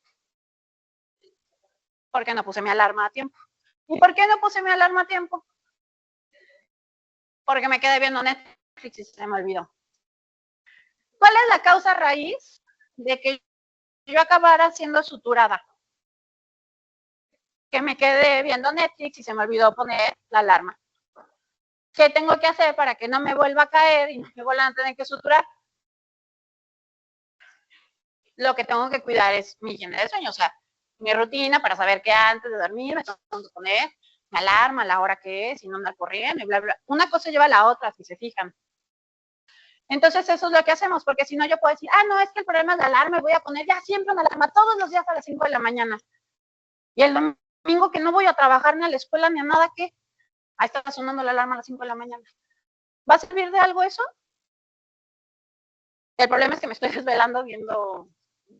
Porque no puse mi alarma a tiempo. ¿Y por qué no puse mi alarma a tiempo? Porque me quedé viendo Netflix y se me olvidó. ¿Cuál es la causa raíz de que yo acabara siendo suturada? Que me quedé viendo Netflix y se me olvidó poner la alarma. ¿Qué tengo que hacer para que no me vuelva a caer y no me vuelvan a tener que suturar? Lo que tengo que cuidar es mi higiene de sueño, o sea, mi rutina para saber que antes de dormir me tengo que poner mi alarma, la hora que es, y no andar corriendo y bla, bla. Una cosa lleva a la otra, si se fijan. Entonces eso es lo que hacemos, porque si no yo puedo decir, no, es que el problema es la alarma, voy a poner ya siempre una alarma todos los días a las 5 de la mañana. Y el domingo que no voy a trabajar ni a la escuela ni a nada, ¿qué? Ahí está sonando la alarma a las 5 de la mañana. ¿Va a servir de algo eso? El problema es que me estoy desvelando viendo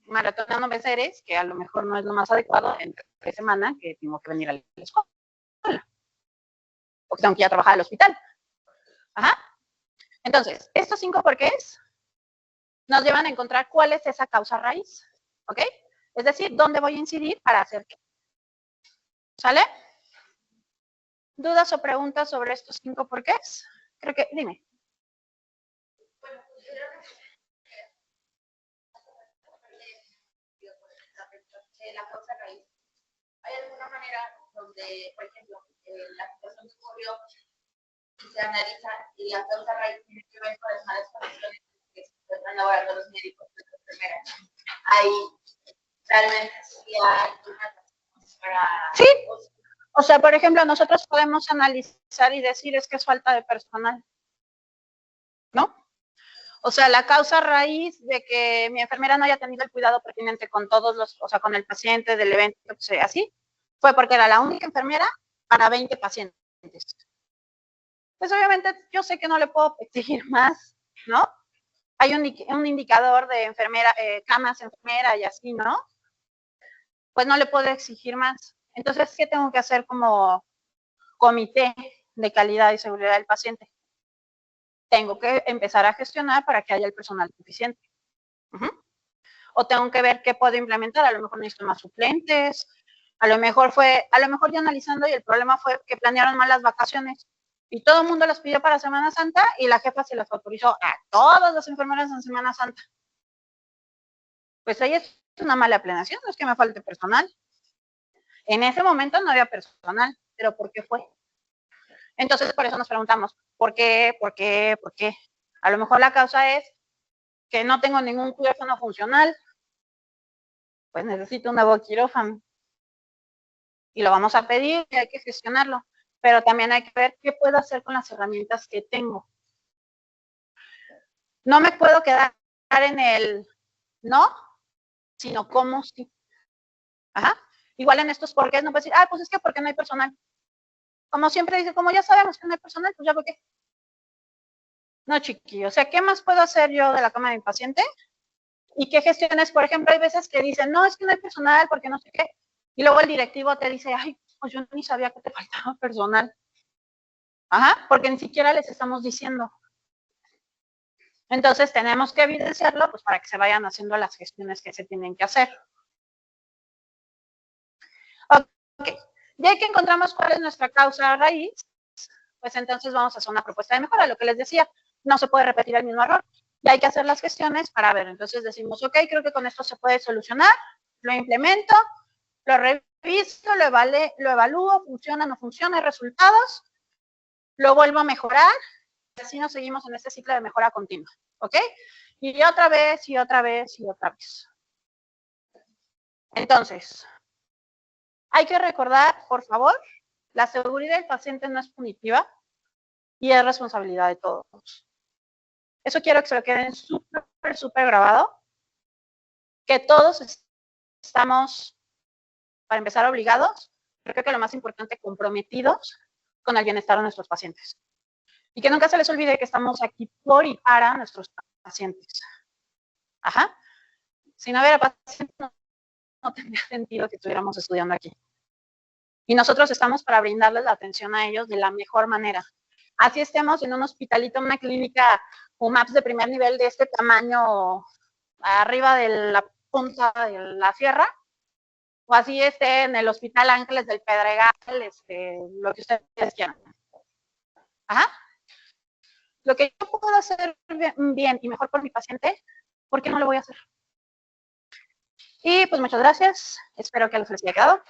maratoneando series, que a lo mejor no es lo más adecuado entre semana, que tengo que venir a la escuela. O que tengo que ir a trabajar al hospital. Ajá. Entonces, estos 5 porqués nos llevan a encontrar cuál es esa causa raíz. ¿Ok? Es decir, dónde voy a incidir para hacer qué. ¿Sale? ¿Dudas o preguntas sobre estos 5 porqués? Creo que, dime. La causa raíz. ¿Hay alguna manera donde, por ejemplo, la situación que ocurrió y se analiza y la causa raíz tiene que ver con las malas condiciones que se encuentran laborando los médicos y las enfermeras? Hay realmente sí hay para... Sí. O sea, por ejemplo, nosotros podemos analizar y decir es que es falta de personal, ¿no? O sea, la causa raíz de que mi enfermera no haya tenido el cuidado pertinente con todos los, o sea, con el paciente del evento, o sea, así, fue porque era la única enfermera para 20 pacientes. Pues obviamente yo sé que no le puedo exigir más, ¿no? Hay un indicador de enfermera, camas enfermera y así, ¿no? Pues no le puedo exigir más. Entonces, ¿qué tengo que hacer como comité de calidad y seguridad del paciente? Tengo que empezar a gestionar para que haya el personal suficiente. O tengo que ver qué puedo implementar, a lo mejor necesito más suplentes, a lo mejor ya analizando y el problema fue que planearon mal las vacaciones y todo el mundo las pidió para Semana Santa y la jefa se las autorizó a todas las enfermeras en Semana Santa. Pues ahí es una mala planeación, no es que me falte personal. En ese momento no había personal, pero ¿por qué fue? Entonces, por eso nos preguntamos, ¿por qué? ¿Por qué? ¿Por qué? A lo mejor la causa es que no tengo ningún quirófano funcional, pues necesito un nuevo quirófano. Y lo vamos a pedir y hay que gestionarlo. Pero también hay que ver qué puedo hacer con las herramientas que tengo. No me puedo quedar en el no, sino cómo sí. Ajá. Igual en estos porqués no puedo decir, pues es que porque no hay personal. Como siempre dice, como ya sabemos que no hay personal, pues ya por qué. No, chiquillo. O sea, ¿qué más puedo hacer yo de la cama de mi paciente? ¿Y qué gestiones? Por ejemplo, hay veces que dicen, no, es que no hay personal porque no sé qué. Y luego el directivo te dice, pues yo ni sabía que te faltaba personal. Ajá, porque ni siquiera les estamos diciendo. Entonces tenemos que evidenciarlo pues para que se vayan haciendo las gestiones que se tienen que hacer. Ok, ya que encontramos cuál es nuestra causa raíz, pues entonces vamos a hacer una propuesta de mejora. Lo que les decía, no se puede repetir el mismo error. Y hay que hacer las gestiones para ver. Entonces decimos, ok, creo que con esto se puede solucionar, lo implemento, lo reviso, lo evalúo, funciona, no funciona, hay resultados, lo vuelvo a mejorar, y así nos seguimos en este ciclo de mejora continua, ¿ok? Y otra vez, y otra vez, y otra vez. Entonces, hay que recordar, por favor, la seguridad del paciente no es punitiva y es responsabilidad de todos. Eso quiero que se lo queden súper grabado, que todos estamos, para empezar, obligados, pero creo que lo más importante, comprometidos con el bienestar de nuestros pacientes. Y que nunca se les olvide que estamos aquí por y para nuestros pacientes. Ajá. Si no hubiera pacientes, no tendría sentido que estuviéramos estudiando aquí. Y nosotros estamos para brindarles la atención a ellos de la mejor manera. Así estemos en un hospitalito, en una clínica UMAPS de primer nivel de este tamaño, arriba de la punta de la sierra, o así esté en el Hospital Ángeles del Pedregal, lo que ustedes quieran. Ajá. Lo que yo puedo hacer bien y mejor por mi paciente, ¿por qué no lo voy a hacer? Y pues muchas gracias. Espero que les haya quedado.